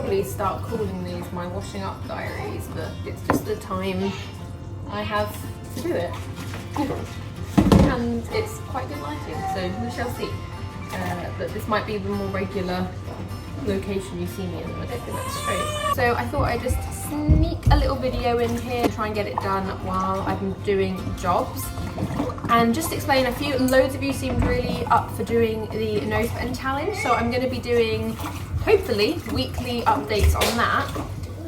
probably start calling these my washing up diaries, but it's just the time I have to do it. And it's quite good lighting, so we shall see. But this might be the more regular location you see me in. I don't think that's straight. So I thought I'd just sneak a little video in here and try and get it done while I'm doing jobs. And just explain loads of you seemed really up for doing the no spend challenge. So I'm going to be doing, hopefully, weekly updates on that.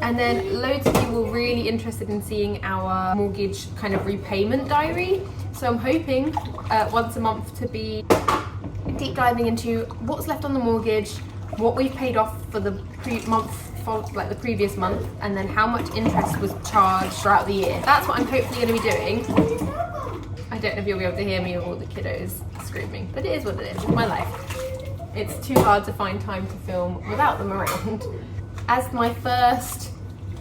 And then loads of you were really interested in seeing our mortgage kind of repayment diary. So I'm hoping once a month to be deep diving into what's left on the mortgage, what we've paid off for the previous month, and then how much interest was charged throughout the year. That's what I'm hopefully going to be doing. I don't know if you'll be able to hear me with all the kiddos screaming, but it is what it is. It's my life. It's too hard to find time to film without them around. As my first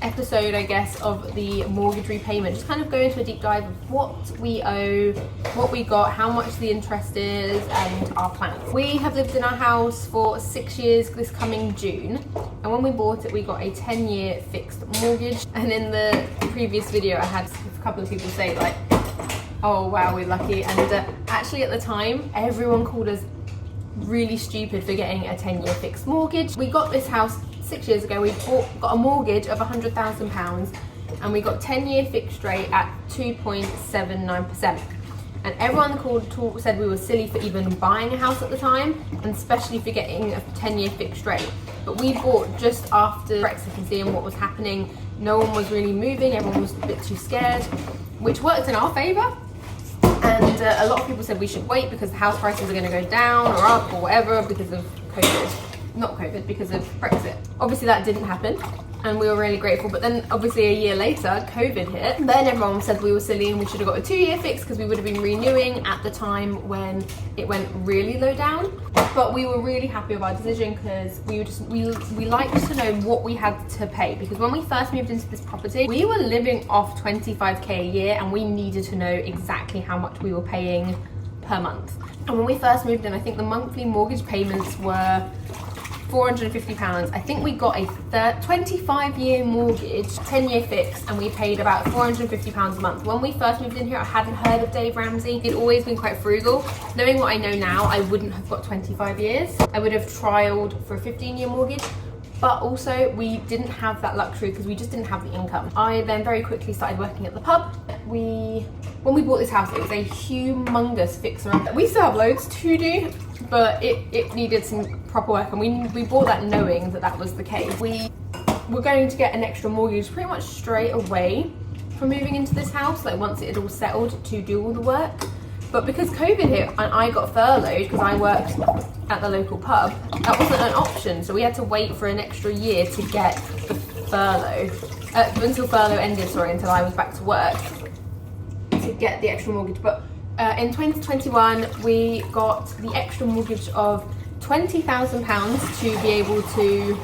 episode, I guess, of the mortgage repayment, just kind of go into a deep dive of what we owe, what we got, how much the interest is, and our plans. We have lived in our house for 6 years this coming June, and when we bought it we got a 10-year fixed mortgage. And in the previous video I had a couple of people say like, oh wow, we're lucky, and actually at the time everyone called us really stupid for getting a 10-year fixed mortgage. We got this house 6 years ago. We got a mortgage of £100,000 and we got 10-year fixed rate at 2.79%. And everyone called said we were silly for even buying a house at the time, and especially for getting a 10-year fixed rate. But we bought just after Brexit and seeing what was happening. No one was really moving, everyone was a bit too scared, which worked in our favour. And a lot of people said we should wait because the house prices are going to go down or up or whatever because of COVID. Not COVID, because of Brexit. Obviously that didn't happen and we were really grateful, but then obviously a year later COVID hit. Then everyone said we were silly and we should have got a 2-year fix because we would have been renewing at the time when it went really low down. But we were really happy with our decision because we liked to know what we had to pay, because when we first moved into this property we were living off 25k a year and we needed to know exactly how much we were paying per month. And when we first moved in, I think the monthly mortgage payments were £450. I think we got a 25-year mortgage, 10-year fix, and we paid about £450 a month. When we first moved in here, I hadn't heard of Dave Ramsey. He'd always been quite frugal. Knowing what I know now, I wouldn't have got 25 years. I would have trialed for a 15-year mortgage, but also we didn't have that luxury because we just didn't have the income. I then very quickly started working at the pub. When we bought this house, it was a humongous fixer-up. We still have loads to do, but it needed some proper work, and we bought that knowing that that was the case. We were going to get an extra mortgage pretty much straight away from moving into this house, like once it had all settled, to do all the work. But because COVID hit and I got furloughed because I worked at the local pub, that wasn't an option, so we had to wait for an extra year to get the furlough, until furlough ended, until I was back to work, to get the extra mortgage. But in 2021 we got the extra mortgage of £20,000 to be able to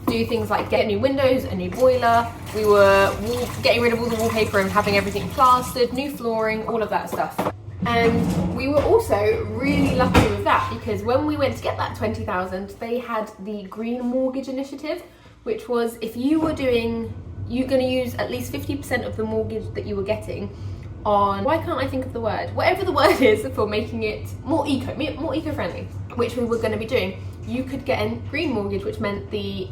do things like get new windows, a new boiler. We were getting rid of all the wallpaper and having everything plastered, new flooring, all of that stuff. And we were also really lucky with that because when we went to get that £20,000, they had the Green Mortgage Initiative, which was if you were you're going to use at least 50% of the mortgage that you were getting on, why can't I think of the word? Whatever the word is for making it more eco-friendly, which we were going to be doing. You could get a green mortgage, which meant the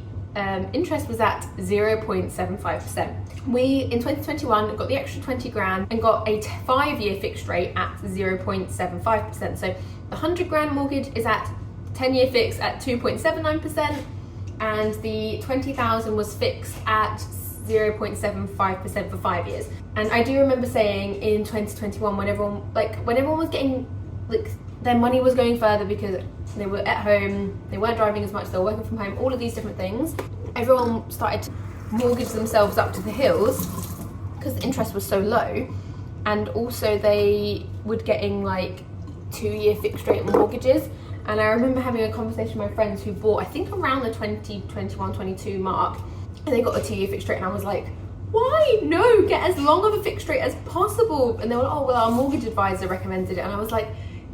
interest was at 0.75%. We, in 2021, got the extra 20 grand and got a 5-year fixed rate at 0.75%. So the 100 grand mortgage is at 10-year fix at 2.79%, and the 20,000 was fixed at 0.75% for 5 years. And I do remember saying in 2021, when everyone was getting, their money was going further because they were at home, they weren't driving as much, they were working from home, all of these different things, everyone started to mortgage themselves up to the hills because the interest was so low. And also they were getting 2-year fixed rate mortgages. And I remember having a conversation with my friends who bought, I think around the 2021-22 mark, and they got a 2-year fixed rate, and I was like, why? No, get as long of a fixed rate as possible. And they were like, oh, well, our mortgage advisor recommended it. And I was like,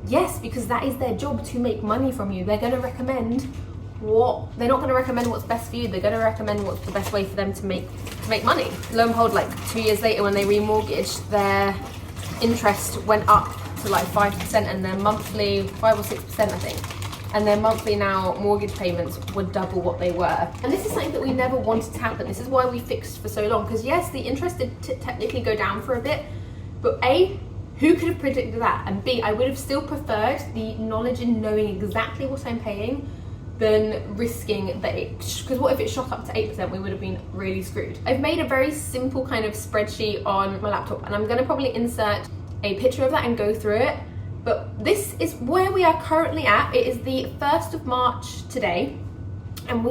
yes, because that is their job, to make money from you. They're going to recommend they're not going to recommend what's best for you. They're going to recommend what's the best way for them to make money. Lo and behold, like 2 years later when they remortgaged, their interest went up to like 5% and their monthly 5 or 6% I think. And their monthly now mortgage payments were double what they were. And this is something that we never wanted to happen. This is why we fixed for so long, because yes, the interest did technically go down for a bit, but A, who could have predicted that? And B, I would have still preferred the knowledge in knowing exactly what I'm paying than risking that because what if it shot up to 8%? We would have been really screwed. I've made a very simple kind of spreadsheet on my laptop, and I'm gonna probably insert a picture of that and go through it. But this is where we are currently at. It is the 1st of March today, and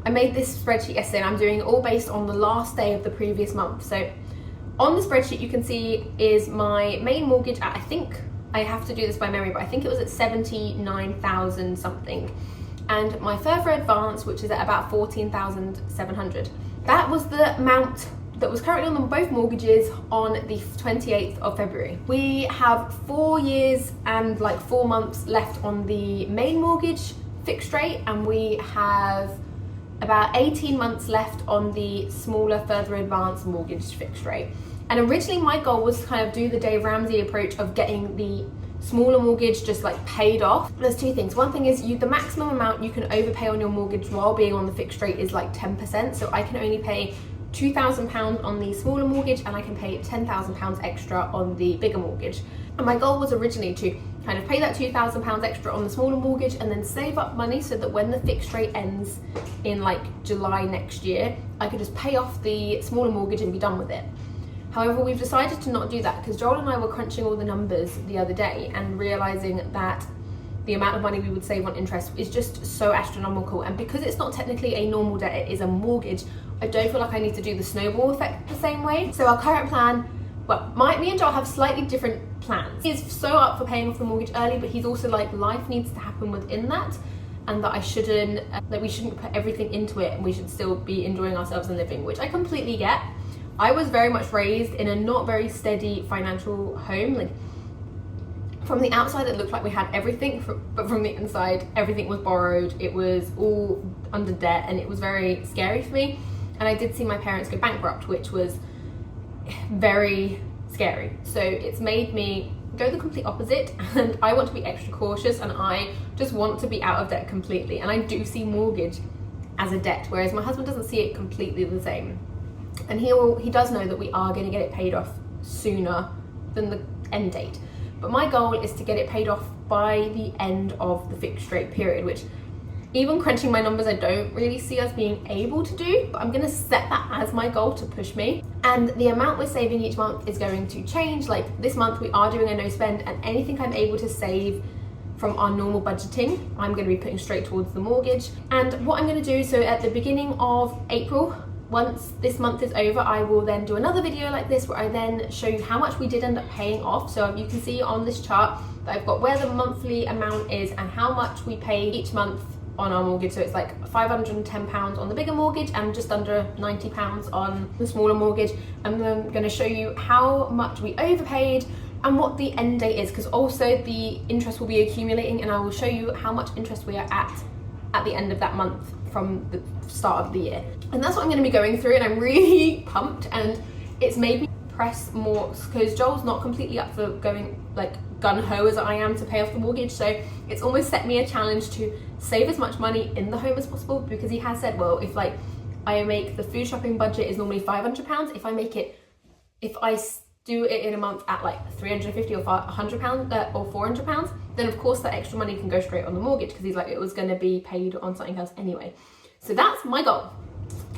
I made this spreadsheet yesterday, and I'm doing it all based on the last day of the previous month. So on the spreadsheet you can see is my main mortgage at, I think, I have to do this by memory, but I think it was at 79,000 something. And my further advance, which is at about 14,700. That was the amount that was currently on both mortgages on the 28th of February. We have 4 years and like 4 months left on the main mortgage fixed rate, and we have about 18 months left on the smaller, further advanced mortgage fixed rate. And originally my goal was to kind of do the Dave Ramsey approach of getting the smaller mortgage just like paid off. There's two things. One thing is the maximum amount you can overpay on your mortgage while being on the fixed rate is like 10%. So I can only pay £2,000 on the smaller mortgage, and I can pay £10,000 extra on the bigger mortgage. And my goal was originally to kind of pay that £2,000 extra on the smaller mortgage and then save up money so that when the fixed rate ends in like July next year, I could just pay off the smaller mortgage and be done with it. However, we've decided to not do that because Joel and I were crunching all the numbers the other day and realizing that the amount of money we would save on interest is just so astronomical. And because it's not technically a normal debt, it is a mortgage, I don't feel like I need to do the snowball effect the same way. So our current plan, well, me and Joel have slightly different plans. He's so up for paying off the mortgage early, but he's also like, life needs to happen within that, and that we shouldn't put everything into it, and we should still be enjoying ourselves and living, which I completely get. I was very much raised in a not very steady financial home. Like, from the outside it looked like we had everything, but from the inside everything was borrowed, it was all under debt, and it was very scary for me. And I did see my parents go bankrupt, which was very scary. So it's made me go the complete opposite, and I want to be extra cautious, and I just want to be out of debt completely. And I do see mortgage as a debt, whereas my husband doesn't see it completely the same. And he does know that we are going to get it paid off sooner than the end date. But my goal is to get it paid off by the end of the fixed rate period, which, even crunching my numbers, I don't really see us being able to do, but I'm going to set that as my goal to push me. And the amount we're saving each month is going to change. Like this month we are doing a no spend, and anything I'm able to save from our normal budgeting, I'm going to be putting straight towards the mortgage. And what I'm going to do, so at the beginning of April, once this month is over, I will then do another video like this where I then show you how much we did end up paying off. So you can see on this chart that I've got where the monthly amount is and how much we pay each month on our mortgage. So it's like £510 on the bigger mortgage and just under £90 on the smaller mortgage. And then I'm going to show you how much we overpaid and what the end date is, because also the interest will be accumulating, and I will show you how much interest we are at the end of that month from the start of the year. And that's what I'm going to be going through, and I'm really pumped, and it's made me press more because Joel's not completely up for going like gun-ho as I am to pay off the mortgage. So it's almost set me a challenge to save as much money in the home as possible, because he has said, well, if like I make the food shopping budget is normally £500, if I do it in a month at like £350 or £100 or £400, then of course that extra money can go straight on the mortgage, because he's like, it was going to be paid on something else anyway. So that's my goal.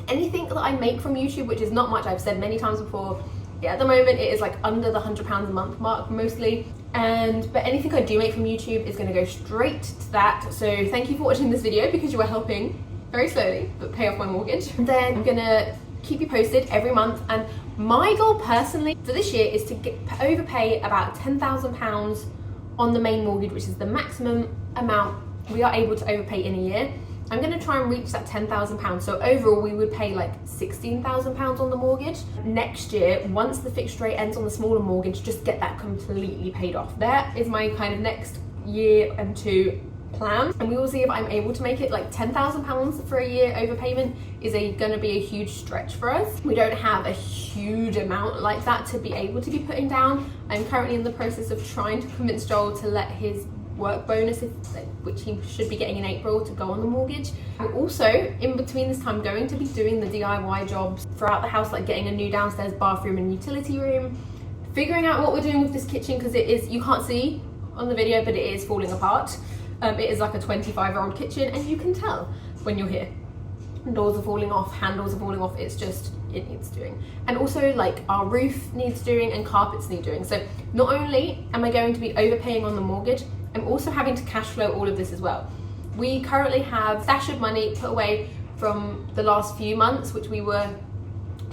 Anything that I make from YouTube, which is not much, I've said many times before, yeah, at the moment it is like under the £100 a month mark mostly, but anything I do make from YouTube is going to go straight to that. So thank you for watching this video, because you are helping very slowly but pay off my mortgage. And then I'm gonna keep you posted every month, and my goal personally for this year is to overpay about £10,000 on the main mortgage, which is the maximum amount we are able to overpay in a year. I'm going to try and reach that £10,000. So overall we would pay like £16,000 on the mortgage. Next year, once the fixed rate ends on the smaller mortgage, just get that completely paid off. That is my kind of next year and two plan, and we will see if I'm able to make it. Like £10,000 for a year overpayment is going to be a huge stretch for us. We don't have a huge amount like that to be able to be putting down. I'm currently in the process of trying to convince Joel to let his work bonus, which he should be getting in April, to go on the mortgage. We're also, in between this time, going to be doing the DIY jobs throughout the house, like getting a new downstairs bathroom and utility room, figuring out what we're doing with this kitchen, because it is, you can't see on the video, but it is falling apart. It is like a 25-year-old kitchen, and you can tell when you're here. Doors are falling off, handles are falling off, it's just, it needs doing. And also, like, our roof needs doing and carpets need doing. So not only am I going to be overpaying on the mortgage, I'm also having to cash flow all of this as well. We currently have a stash of money put away from the last few months, which we were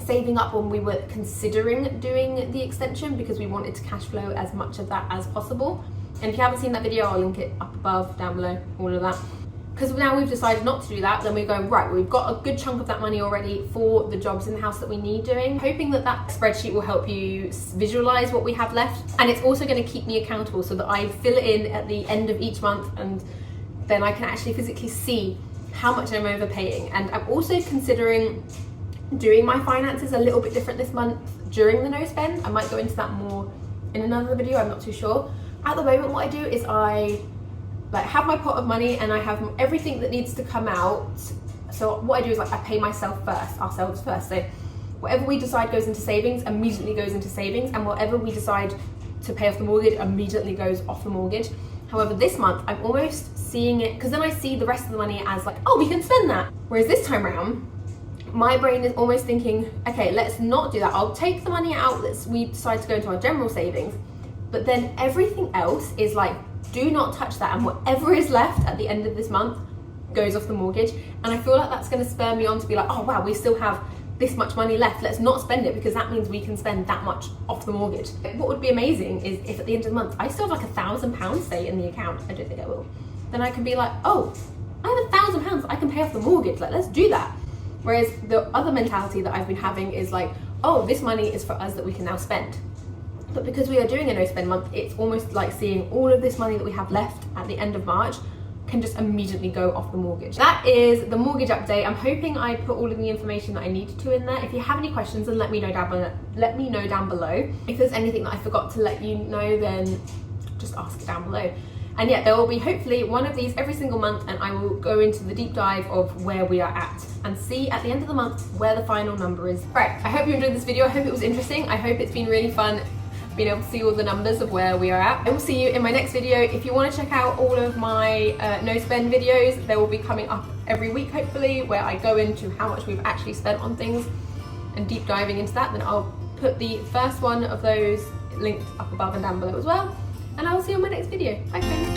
saving up when we were considering doing the extension, because we wanted to cash flow as much of that as possible. And if you haven't seen that video, I'll link it up above, down below, all of that. Because now we've decided not to do that, then we're going, right, we've got a good chunk of that money already for the jobs in the house that we need doing. Hoping that that spreadsheet will help you visualize what we have left. And it's also going to keep me accountable so that I fill it in at the end of each month, and then I can actually physically see how much I'm overpaying. And I'm also considering doing my finances a little bit different this month during the no spend. I might go into that more in another video, I'm not too sure. At the moment, what I do is I have my pot of money, and I have everything that needs to come out. So what I do is, like, I pay ourselves first. So whatever we decide goes into savings, immediately goes into savings, and whatever we decide to pay off the mortgage immediately goes off the mortgage. However, this month I'm almost seeing it, because then I see the rest of the money as like, oh, we can spend that. Whereas this time around, my brain is almost thinking, okay, let's not do that. I'll take the money out that we decide to go into our general savings, but then everything else is like, do not touch that, and whatever is left at the end of this month goes off the mortgage. And I feel like that's going to spur me on to be like, oh wow, we still have this much money left, let's not spend it, because that means we can spend that much off the mortgage. What would be amazing is if at the end of the month I still have like £1,000 say in the account. I don't think I will. Then I can be like, oh, I have £1,000, I can pay off the mortgage, like, let's do that. Whereas the other mentality that I've been having is like, oh, this money is for us that we can now spend. But because we are doing a no spend month, it's almost like seeing all of this money that we have left at the end of March can just immediately go off the mortgage. That is the mortgage update. I'm hoping I put all of the information that I needed to in there. If you have any questions, then let me know down below. If there's anything that I forgot to let you know, then just ask it down below. And yeah, there will be hopefully one of these every single month, and I will go into the deep dive of where we are at and see at the end of the month where the final number is. Right, I hope you enjoyed this video. I hope it was interesting. I hope it's been really fun being able to see all the numbers of where we are at. I will see you in my next video. If you want to check out all of my no spend videos, they will be coming up every week hopefully, where I go into how much we've actually spent on things and deep diving into that. Then I'll put the first one of those linked up above and down below as well. And I will see you in my next video. Bye friends.